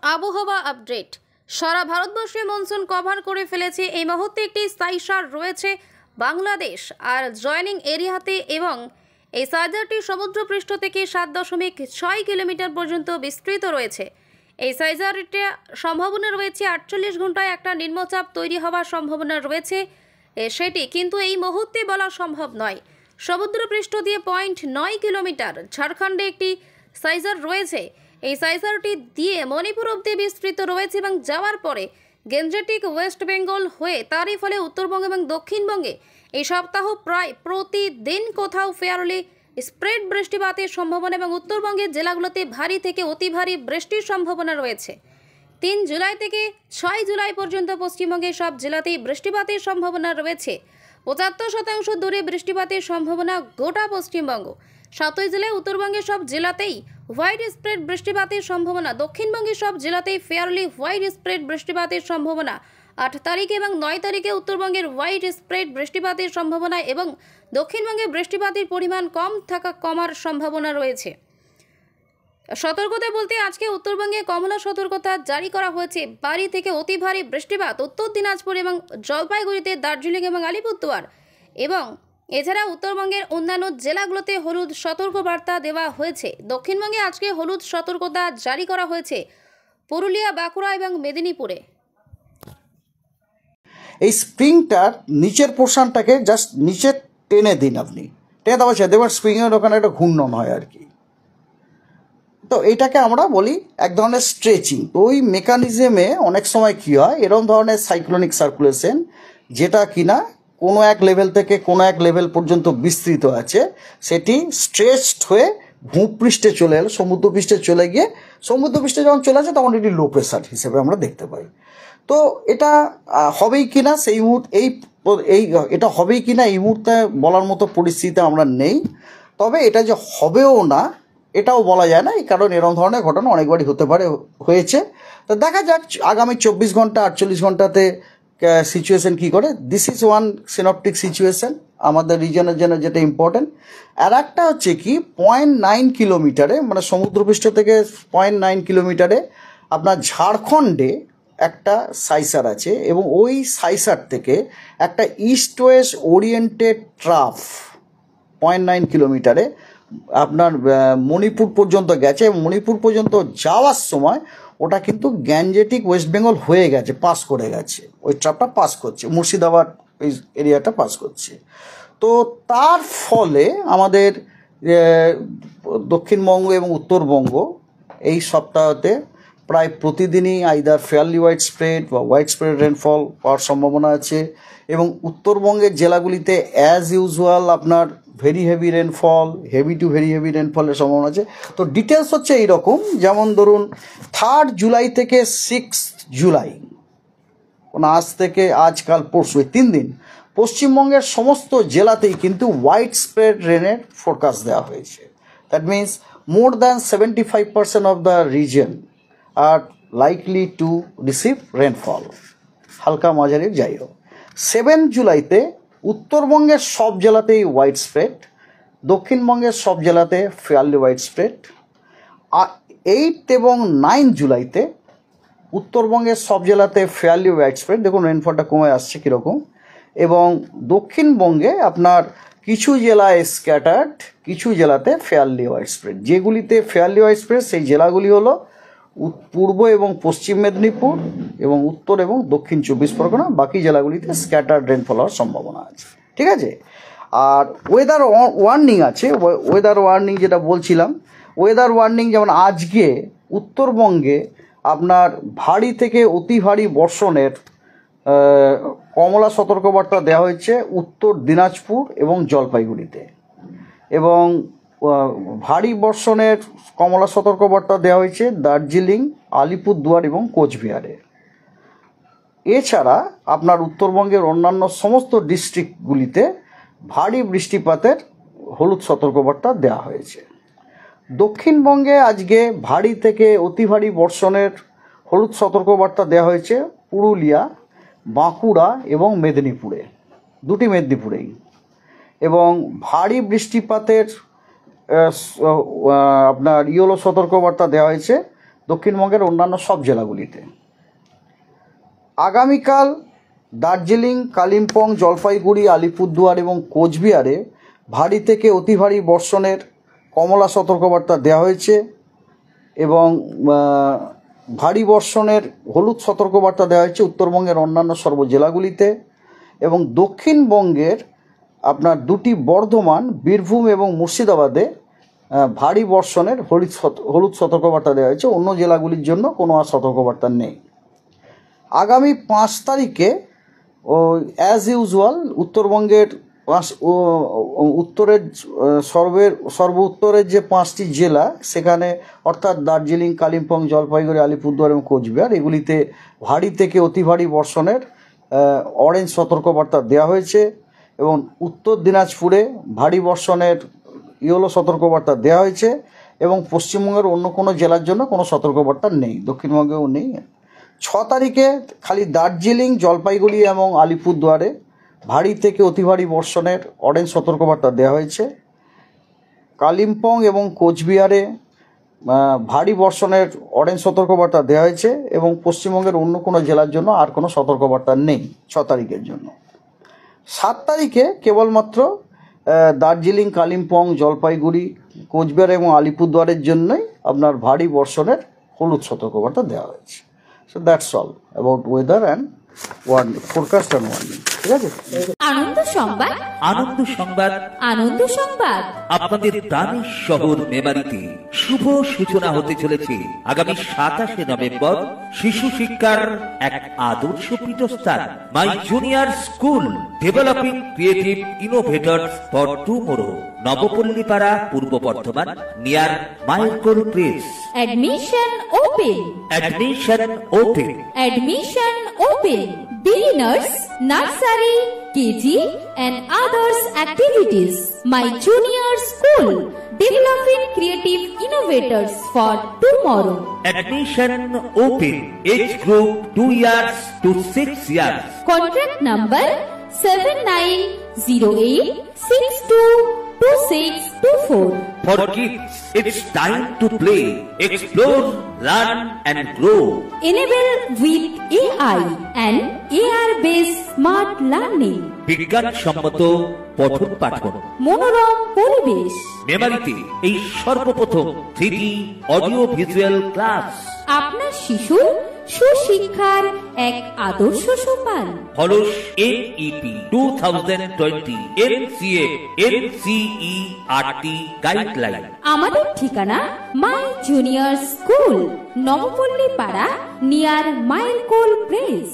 আবহাওয়া আপডেট। সারা ভারতবর্ষে monsoon cover করে ফেলেছে। এই মুহূর্তে একটি সাইসার রয়েছে বাংলাদেশ আর জয়েনিং এরিয়াতে এবং এই সাইজারটি সমুদ্রপৃষ্ঠ থেকে 7.6 কিলোমিটার পর্যন্ত বিস্তৃত রয়েছে। এই সাইজারটির সম্ভাবনা রয়েছে 48 ঘন্টায় একটা নিম্নচাপ তৈরি হওয়ার সম্ভাবনা রয়েছে সেটি কিন্তু এই মুহূর্তে বলা সম্ভব নয়। সমুদ্রপৃষ্ঠ দিয়ে 0.9 কিলোমিটার ঝাড়খণ্ডে একটি সাইজার রয়েছে। এই সাইজারটি দিয়ে মণিপুর অবধি বিস্তৃত রয়েছে এবং যাওয়ার পরে গেঞ্জেটিক ওয়েস্ট বেঙ্গল হয়ে তারই ফলে উত্তরবঙ্গ এবং দক্ষিণবঙ্গে এই সপ্তাহ প্রায় প্রতিদিন কোথাও ফেয়ারলি স্প্রেড বৃষ্টিপাতের সম্ভাবনা এবং উত্তরবঙ্গের জেলাগুলোতে ভারী থেকে অতি ভারী বৃষ্টির সম্ভাবনা রয়েছে। 3 জুলাই থেকে 6 জুলাই পর্যন্ত পশ্চিমবঙ্গের সব জেলাতেই বৃষ্টিপাতের সম্ভাবনা রয়েছে। 75% দূরে বৃষ্টিপাতের সম্ভাবনা গোটা পশ্চিমবঙ্গ। 7 জেলায় উত্তরবঙ্গের সব জেলাতেই হোয়াইট স্প্রেড বৃষ্টিপাতের সম্ভাবনা। দক্ষিণবঙ্গের সব জেলাতেই ফেয়ারলি হোয়াইট স্প্রেড বৃষ্টিপাতের সম্ভাবনা। 8 তারিখে এবং 9 তারিখে উত্তরবঙ্গের হোয়াইট স্প্রেড বৃষ্টিপাতের সম্ভাবনা এবং দক্ষিণবঙ্গে বৃষ্টিপাতের পরিমাণ কমার সম্ভাবনা রয়েছে। সতর্কতা বলতে আজকে উত্তরবঙ্গে কমলা সতর্কতা জারি করা হয়েছে। ভারী থেকে অতি ভারী বৃষ্টিপাত উত্তর দিনাজপুর এবং জলপাইগুড়িতে, দার্জিলিং এবং আলিপুরদুয়ার এবং এছাড়া উত্তরবঙ্গের অন্যান্য জেলাগুলোতে হলুদ সতর্কবার্তা দেওয়া হয়েছে। দক্ষিণবঙ্গে আজকে হলুদ সতর্কতা জারি করা হয়েছে পুরুলিয়া, বাঁকুড়া এবং মেদিনীপুরে। এই স্প্রিংটার নিচের পোর্শনটাকে জাস্ট নিচে টেনে দিন, আপনি টেনে দেওয়া চাই দেখবেন স্প্রিংয়ের ওখানে একটা ঘূর্ণন হয় আর কি। তো এইটাকে আমরা বলি এক ধরনের স্ট্রেচিং। তো ওই মেকানিজমে অনেক সময় কী হয়, এরকম ধরনের সাইক্লোনিক সার্কুলেশন যেটা কিনা কোনো এক লেভেল থেকে কোনো এক লেভেল পর্যন্ত বিস্তৃত আছে, সেটি স্ট্রেচড হয়ে ভূপৃষ্ঠে চলে এলো, সমুদ্রপৃষ্ঠে চলে গিয়ে সমুদ্রপৃষ্ঠে যখন চলে আসে তখন এটি লো প্রেশার হিসেবে আমরা দেখতে পাই। তো এটা হবেই কিনা সেই এটা হবেই কিনা এই মুহূর্তে বলার মতো পরিস্থিতিতে আমরা নেই। তবে এটা যে হবেও না এটাও বলা যায় না, এই কারণ এরকম ধরনের ঘটনা অনেকবারই হয়েছে। তো দেখা যাক আগামী 24 ঘন্টা 48 ঘন্টাতে সিচুয়েশন কী করে। This is one synoptic situation আমাদের রিজনের জন্য যেটা ইম্পর্টেন্ট। আর একটা হচ্ছে কি 0.9 কিলোমিটারে মানে সমুদ্রপৃষ্ঠ থেকে 0.9 কিলোমিটারে আপনার ঝাড়খণ্ডে একটা সাইসার আছে এবং ওই সাইসার থেকে একটা ইস্ট ওয়েস্ট ওরিয়েন্টেড ট্রাফ 0.9 কিলোমিটারে আপনার মণিপুর পর্যন্ত গেছে এবং মণিপুর পর্যন্ত যাওয়ার সময় ওটা কিন্তু গ্যাঞ্জেটিক ওয়েস্ট বেঙ্গল হয়ে গেছে, পাস করে গেছে, ওই ট্রাফটা পাস করছে, মুর্শিদাবাদ ওই এরিয়াটা পাস করছে। তো তার ফলে আমাদের দক্ষিণবঙ্গ এবং উত্তরবঙ্গ এই সপ্তাহতে প্রায় প্রতিদিনই আইদার ফেয়ারলি হোয়াইট স্প্রেড বা হোয়াইট স্প্রেড রেনফল পাওয়ার সম্ভাবনা আছে এবং উত্তরবঙ্গের জেলাগুলিতে অ্যাজ ইউজুয়াল আপনার very heavy rainfall, heavy to very heavy রেনফলের সম্ভাবনা আছে। তো ডিটেলস হচ্ছে এইরকম, যেমন ধরুন 3 জুলাই থেকে 6 জুলাই আজ থেকে আজকাল পরশু 3 দিন পশ্চিমবঙ্গের সমস্ত জেলাতেই কিন্তু হোয়াইট স্প্রেড রেনের ফোরকাস্ট দেওয়া হয়েছে। That means more than 75% of the reason are likely to receive rainfall, হালকা মাঝারি যাই হোক। 7 জুলাইতে উত্তরবঙ্গের সব জেলাতেই হোয়াইট স্প্রেড, দক্ষিণবঙ্গের সব জেলাতে ফেয়ারলি হোয়াইট স্প্রেড। 8 এবং 9 জুলাইতে উত্তরবঙ্গের সব জেলাতে ফেয়ারলি হোয়াইট স্প্রেড, দেখুন রেনফলটা কমে আসছে কীরকম। এবং দক্ষিণবঙ্গে আপনার কিছু জেলায় স্ক্যাটার্ড, কিছু জেলাতে ফেয়ারলি হোয়াইট স্প্রেড। যেগুলিতে ফেয়ারলি হোয়াইট স্প্রেড সেই জেলাগুলি হলো পূর্ব এবং পশ্চিম মেদিনীপুর এবং উত্তর এবং দক্ষিণ 24 পরগনা। বাকি জেলাগুলিতে স্ক্যাটার্ড রেনফল হওয়ার সম্ভাবনা আছে, ঠিক আছে। আর ওয়েদার ওয়ার্নিং আছে, ওয়েদার ওয়ার্নিং যেটা বলছিলাম, ওয়েদার ওয়ার্নিং যেমন আজকে উত্তরবঙ্গে আপনার ভারী থেকে অতি ভারী বর্ষণের কমলা সতর্কবার্তা দেওয়া হয়েছে উত্তর দিনাজপুর এবং জলপাইগুড়িতে এবং ভারী বর্ষণের কমলা সতর্কবার্তা দেওয়া হয়েছে দার্জিলিং, আলিপুরদুয়ার এবং কোচবিহারে। এছাড়া আপনার উত্তরবঙ্গের অন্যান্য সমস্ত ডিস্ট্রিক্টগুলিতে ভারী বৃষ্টিপাতের হলুদ সতর্কবার্তা দেওয়া হয়েছে। দক্ষিণবঙ্গে আজকে ভারী থেকে অতি ভারী বর্ষণের হলুদ সতর্কবার্তা দেওয়া হয়েছে পুরুলিয়া, বাঁকুড়া এবং মেদিনীপুরে, দুটি মেদিনীপুরেই। এবং ভারী বৃষ্টিপাতের আপনার ইয়েলো সতর্কবার্তা দেওয়া হয়েছে দক্ষিণবঙ্গের অন্যান্য সব জেলাগুলিতে। আগামীকাল দার্জিলিং, কালিম্পং, জলপাইগুড়ি, আলিপুরদুয়ার এবং কোচবিহারে ভারী থেকে অতি ভারী বর্ষণের কমলা সতর্কবার্তা দেওয়া হয়েছে এবং ভারী বর্ষণের হলুদ সতর্কবার্তা দেওয়া হয়েছে উত্তরবঙ্গের অন্যান্য সর্ব জেলাগুলিতে। এবং দক্ষিণবঙ্গের আপনার দুটি বর্ধমান, বীরভূম এবং মুর্শিদাবাদে ভারী বর্ষণের হলুদ সতর্কবার্তা দেওয়া হয়েছে। অন্য জেলাগুলির জন্য কোনো আর সতর্কবার্তা নেই। আগামী 5 তারিখে অ্যাজ ইউজুয়াল উত্তরবঙ্গের উত্তরের সর্ব উত্তরের যে 5টি জেলা সেখানে অর্থাৎ দার্জিলিং, কালিম্পং, জলপাইগুড়ি, আলিপুরদুয়ার এবং কোচবিহার এগুলিতে ভারী থেকে অতি ভারী বর্ষণের অরেঞ্জ সতর্কবার্তা দেওয়া হয়েছে এবং উত্তর দিনাজপুরে ভারী বর্ষণের ইয়েলো সতর্কবার্তা দেওয়া হয়েছে এবং পশ্চিমবঙ্গের অন্য কোনো জেলার জন্য কোনো সতর্কবার্তা নেই, দক্ষিণবঙ্গেও নেই। 6 তারিখে খালি দার্জিলিং, জলপাইগুড়ি এবং আলিপুরদুয়ারে ভারী থেকে অতি ভারী বর্ষণের অরেঞ্জ সতর্কবার্তা দেওয়া হয়েছে। কালিম্পং এবং কোচবিহারে ভারী বর্ষণের অরেঞ্জ সতর্কবার্তা দেওয়া হয়েছে এবং পশ্চিমবঙ্গের অন্য কোনো জেলার জন্য আর কোনো সতর্কবার্তা নেই 6 তারিখের জন্য। 7 তারিখে কেবলমাত্র দার্জিলিং, কালিম্পং, জলপাইগুড়ি, কোচবিহার এবং আলিপুরদুয়ারের জন্যই আপনার ভারী বর্ষণের হলুদ সতর্কবার্তা দেওয়া হয়েছে। So that's all about weather and warning, forecast and warning. ঠিক আছে। আনন্দ সংবাদ, আনন্দ সংবাদ, আনন্দ সংবাদ। আপনাদের প্রাণের শহর মেমারিতে শুভ সূচনা হতে চলেছে আগামী 27 নভেম্বর শিশু শিক্ষার এক আদর্শ পীঠস্থান my junior school developing creative innovators for tomorrow, Nabapallipara, Purba Bardhaman, near মাইলকোল press. Admission open. Admission open. Admission open. Beginners, nursery, KG and others activities. My junior school, developing creative innovators for tomorrow. Admission open. Age group 2 years to 6 years. Contract number 7908622624. For kids, it's time to play, explore, learn and grow. Enable with AI and AR-based smart learning. বিজ্ঞানসম্মত পঠন পাঠন, মনোরম পরিবেশ। মেমারিতে এই সর্বপ্রথম 3D audio visual class. আপনার শিশু সুশিক্ষার এক আদর্শ সোপান। Halls NEP 2020 NCA NCERT guideline. আমাদের ঠিকানা মাই জুনিয়র স্কুল, নবপল্লী পাড়া, নিয়ার মাইলকোল প্রেস।